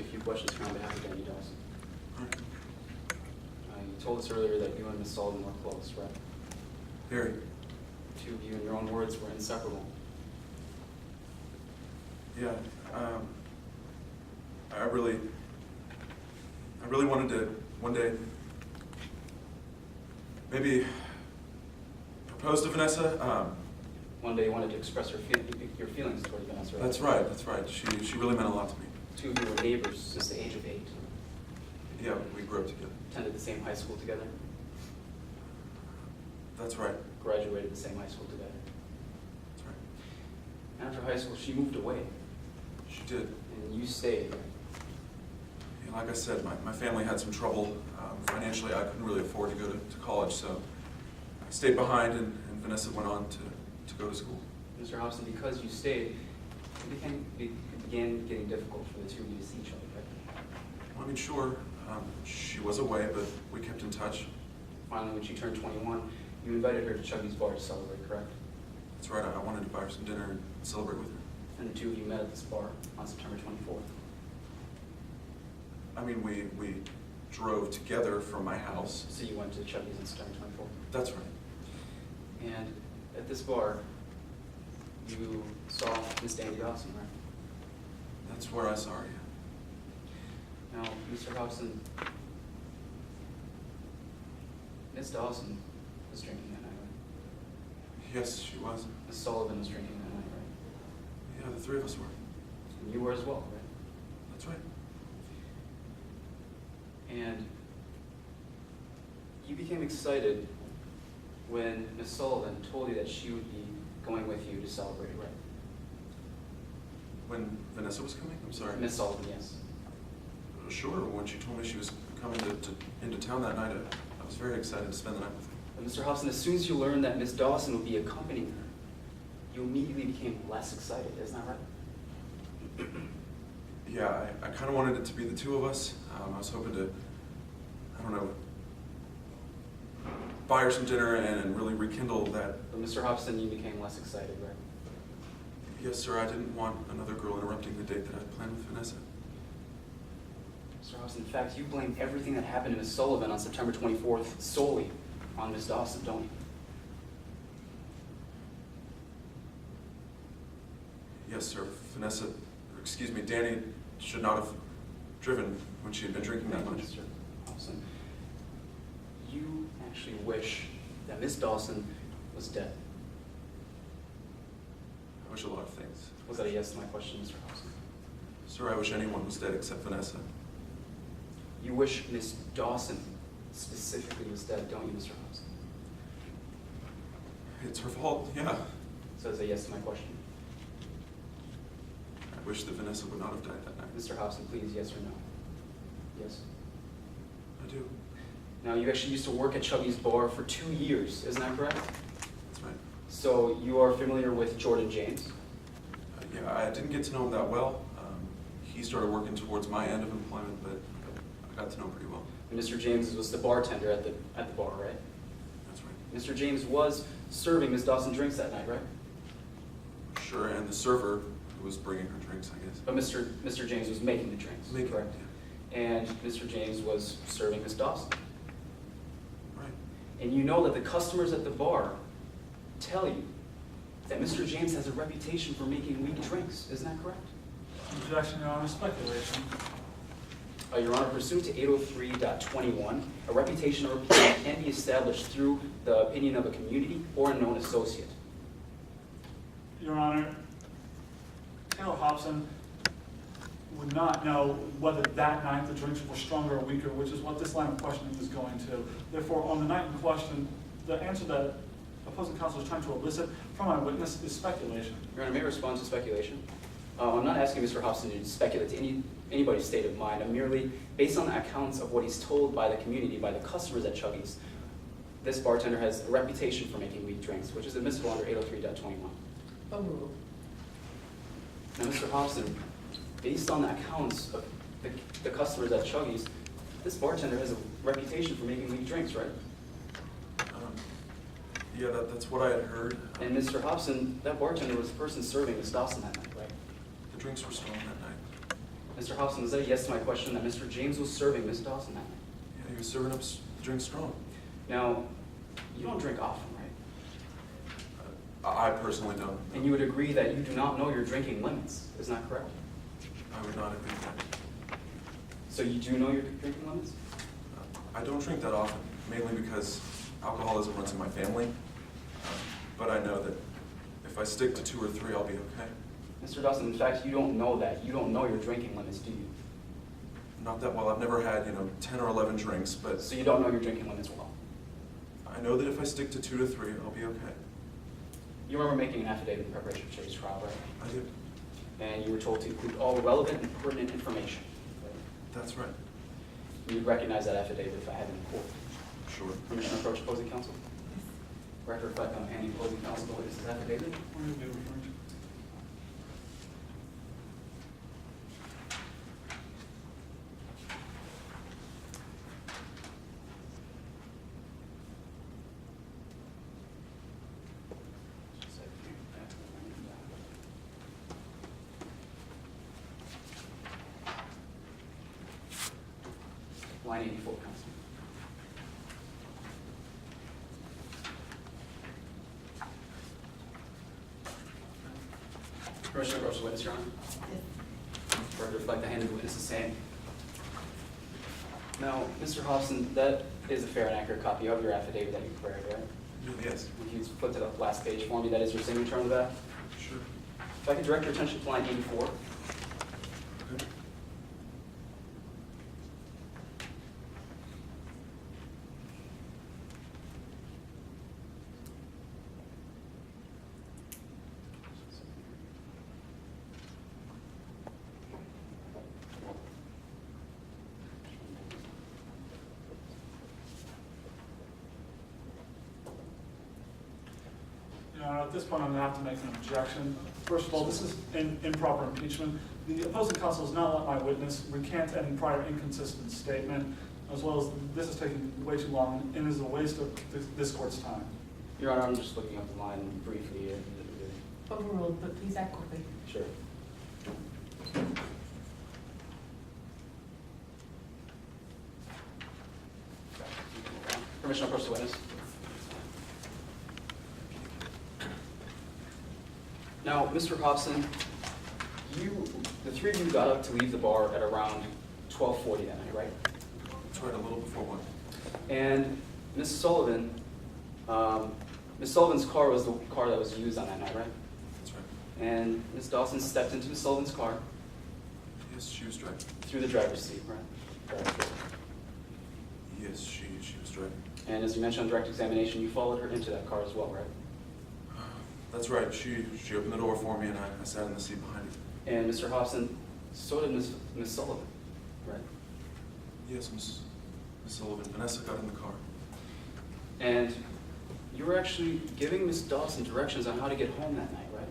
you a few questions here on behalf of Danny Dawson. All right. You told us earlier that you and Miss Sullivan were close, right? Very. The two of you, in your own words, were inseparable. Yeah. I really wanted to one day maybe propose to Vanessa. One day you wanted to express your feelings toward Vanessa, right? That's right. That's right. She really meant a lot to me. The two of you were neighbors since the age of 8. Yeah, we grew up together. Attended the same high school together. That's right. Graduated the same high school together. That's right. After high school, she moved away, She did. and you stayed. Yeah, like I said, my family had some trouble. Financially, I couldn't really afford to go to college, so I stayed behind, and Vanessa went on to go to school. Mr. Hopson, because you stayed, it began getting difficult for the two of you to see each other, right? Well, I mean, sure, she was away, but we kept in touch. Finally, when she turned 21, you invited her to Chubby's Bar to celebrate, correct? That's right, I wanted to buy her some dinner and celebrate with her. And the two of you met at this bar on September 24th. I mean, we drove together from my house. So you went to Chubby's on September 24th. That's right. And at this bar, you saw Miss Danny Dawson, right? That's where I saw her, yeah. Now, Mr. Hopson, Miss Dawson was drinking that night, right? Yes, she was. Miss Sullivan was drinking that night, right? Yeah, the three of us were. And you were as well, right? That's right. And you became excited when Miss Sullivan told you that she would be going with you to celebrate, right? When Vanessa was coming? I'm sorry. Miss Sullivan, yes. Sure, when she told me she was coming into town that night, I was very excited to spend the night with her. But Mr. Hopson, as soon as you learned that Miss Dawson would be accompanying her, you immediately became less excited, isn't that right? Yeah, I kind of wanted it to be the two of us. I was hoping to, I don't know, buy her some dinner and really rekindle that. But Mr. Hopson, you became less excited, right? Yes, sir, I didn't want another girl interrupting the date that I'd planned with Vanessa. Mr. Hopson, in fact, you blame everything that happened to Miss Sullivan on September 24th solely on Miss Dawson, don't you? Yes, sir, Vanessa, or excuse me, Danny should not have driven when she had been drinking that much. Mr. Hopson, you actually wish that Miss Dawson was dead. I wish a lot of things. Was that a yes to my question, Mr. Hopson? Sir, I wish anyone was dead except Vanessa. You wish Miss Dawson specifically was dead, don't you, Mr. Hopson? It's her fault, yeah. So that's a yes to my question. I wish that Vanessa would not have died that night. Mr. Hopson, please, yes or no? Yes. I do. Now, you actually used to work at Chubby's Bar for 2 years, isn't that correct? That's right. So you are familiar with Jordan James? Yeah, I didn't get to know him that well. He started working towards my end of employment, but I got to know him pretty well. And Mr. James was the bartender at the bar, right? That's right. Mr. James was serving Miss Dawson drinks that night, right? Sure, and the server who was bringing her drinks, I guess. But Mr. James was making the drinks, Making, correct? yeah. And Mr. James was serving Miss Dawson. Right. And you know that the customers at the bar tell you that Mr. James has a reputation for making weak drinks. Isn't that correct? Objection, Your Honor, speculation. Your Honor, pursuant to 803.21, a reputation or opinion can be established through the opinion of a community or a known associate. Your Honor, Taylor Hopson would not know whether that night the drinks were stronger or weaker, which is what this line of questioning is going to. Therefore, on the night in question, the answer that opposing counsel is trying to elicit from my witness is speculation. Your Honor, may I respond to speculation? I'm not asking Mr. Hopson to speculate to anybody's state of mind. I'm merely, based on the accounts of what he's told by the community, by the customers at Chubby's, this bartender has a reputation for making weak drinks, which is admissible under 803.21. Now, Mr. Hopson, based on the accounts of the customers at Chubby's, this bartender has a reputation for making weak drinks, right? Yeah, that's what I had heard. And Mr. Hopson, that bartender was the person serving Miss Dawson that night, right? The drinks were strong that night. Mr. Hopson, is that a yes to my question that Mr. James was serving Ms. Dawson that night? Yeah, he was serving up drinks strong. Now, you don't drink often, right? I personally don't. And you would agree that you do not know your drinking limits, isn't that correct? I would not agree with that. So you do know your drinking limits? I don't drink that often, mainly because alcoholism runs in my family. But I know that if I stick to 2 or 3, I'll be okay. Mr. Dawson, in fact, you don't know that. You don't know your drinking limits, do you? Not that well. I've never had, 10 or 11 drinks, but So you don't know your drinking limits well. I know that if I stick to 2 to 3, I'll be okay. You remember making an affidavit in preparation for today's trial, right? I do. And you were told to include all relevant and pertinent information. Right? That's right. You would recognize that affidavit if I had it in court. Sure. Permission to approach opposing counsel? Record reflect on any opposing counsel the witness's affidavit. Where are you referring to? Line 84, counsel. Permission to approach the witness, Your Honor? Record reflect the hand of the witness is same. Now, Mr. Hobson, that is a fair and accurate copy of your affidavit that you prepared, right? Yes. If you flip to the last page for me, that is your signature on the back. Sure. If I could direct your attention to line 84. Okay. Your Honor, at this point, I'm going to have to make an objection. First of all, this is improper impeachment. The opposing counsel has not let my witness recant any prior inconsistent statement, as well as this is taking way too long and is a waste of this court's time. Your Honor, I'm just looking up the line briefly here. Overruled, but please act quickly. Sure. Permission to approach the witness. Now, Mr. Hobson, the three of you got up to leave the bar at around 12:40 that night, right? That's right, a little before 1. And Ms. Sullivan, Ms. Sullivan's car was the car that was used on that night, right? That's right. And Ms. Dawson stepped into Ms. Sullivan's car Yes, she was driving. through the driver's seat, right? Yes, she was driving. And as you mentioned on direct examination, you followed her into that car as well, right? That's right. She opened the door for me, and I sat in the seat behind her. And Mr. Hobson, so did Ms. Sullivan, right? Yes, Miss Sullivan. Vanessa got in the car. And you were actually giving Ms. Dawson directions on how to get home that night, right?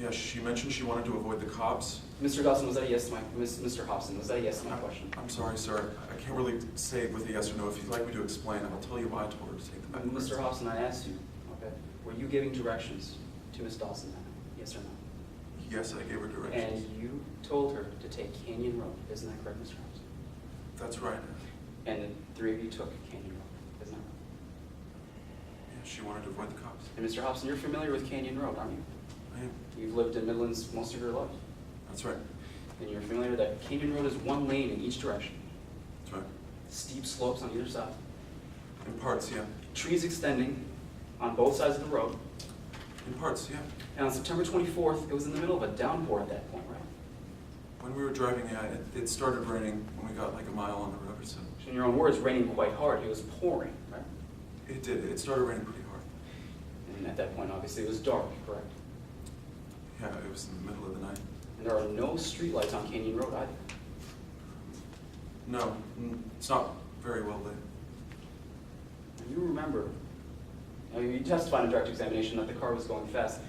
Yeah, she mentioned she wanted to avoid the cops. Mr. Dawson, was that a yes to my, Mr. Hobson, was that a yes to my question? I'm sorry, sir. I can't really say with a yes or no. If you'd like me to explain, I'll tell you why I told her to take the back. Mr. Hobson, I asked you, okay, were you giving directions to Ms. Dawson that night, yes or no? Yes, I gave her directions. And you told her to take Canyon Road, isn't that correct, Mr. Hobson? That's right. And the three of you took Canyon Road, isn't that right? Yeah, she wanted to avoid the cops. And Mr. Hobson, you're familiar with Canyon Road, aren't you? I am. You've lived in Midlands most of your life. That's right. And you're familiar that Canyon Road is one lane in each direction. That's right. Steep slopes on either side. In parts, yeah. Trees extending on both sides of the road. In parts, yeah. And on September 24th, it was in the middle of a downpour at that point, right? When we were driving, yeah, it started raining when we got like a mile on the road or so. In your own words, raining quite hard. It was pouring, right? It did. It started raining pretty hard. And at that point, obviously, it was dark, correct? Yeah, it was in the middle of the night. And there are no streetlights on Canyon Road either. No, it's not very well lit. And you remember, you testified in direct examination that the car was going fast.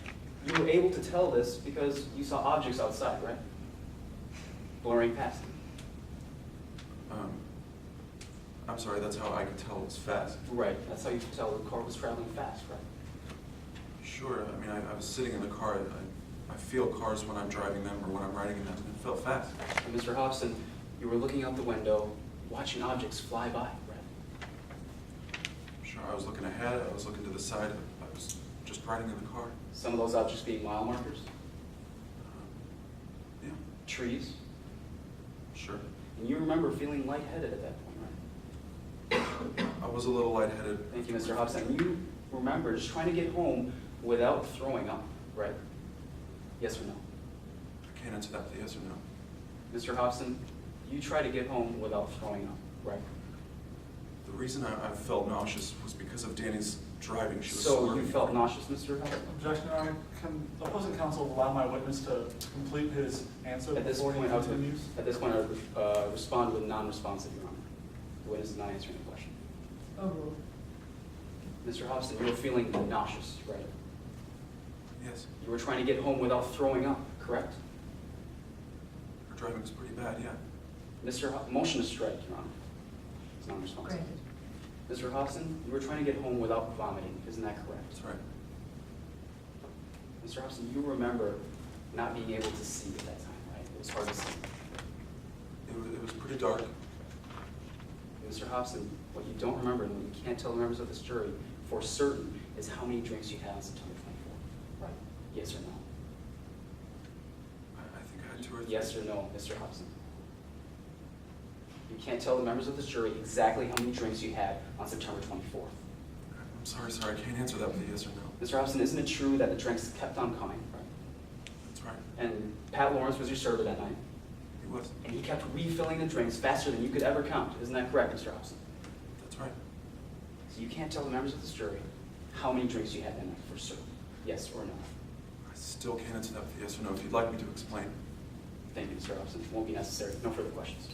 You were able to tell this because you saw objects outside, right? Blurring past. I'm sorry, that's how I could tell it was fast. Right, that's how you could tell the car was traveling fast, right? Sure, I mean, I was sitting in the car. I feel cars when I'm driving them or when I'm riding in them. felt fast. And Mr. Hopson, you were looking out the window, watching objects fly by, right? Sure, I was looking ahead, I was looking to the side, I was just riding in the car. Some of those objects being mile markers, Yeah, trees, sure. and you remember feeling lightheaded at that point, right? I was a little lightheaded. Thank you, Mr. Hopson. You remember just trying to get home without throwing up, right? Yes or no? I can't answer that with a yes or no. Mr. Hopson, you try to get home without throwing up, right? The reason I felt nauseous was because of Danny's driving. She was So you swerving. felt nauseous, Mr. Hopson? Objection, Your Honor. Can the opposing counsel allow my witness to complete his answer At this before he point, I would, continues? respond with non-responsive, Your Honor. The witness is not answering the question. Overruled. Mr. Hopson, you were feeling nauseous, right? Yes, You were trying to get home without throwing up, correct? her driving was pretty bad, yeah. Motion to strike, Your Honor. It's non-responsive. Granted. Mr. Hopson, you were trying to get home without vomiting, isn't that correct? That's right. Mr. Hopson, you remember not being able to see at that time, right? It was hard to see. It was pretty dark. Mr. Hopson, what you don't remember and what you can't tell the members of this jury for certain is how many drinks you had on September 24th. Right. Yes or no? I think I had 2 or 3. Yes or no, Mr. Hopson? You can't tell the members of this jury exactly how many drinks you had on September 24th. I'm sorry, sir, I can't answer that with a yes or no. Mr. Hopson, isn't it true that the drinks kept on coming, right? That's right. And Pat Lawrence was your server that night, He was. and he kept refilling the drinks faster than you could ever count. Isn't that correct, Mr. Hopson? That's right. So you can't tell the members of this jury how many drinks you had that night for certain. Yes or no? I still can't answer that with a yes or no. If you'd like me to explain. Thank you, Mr. Hopson. Won't be necessary. No further questions.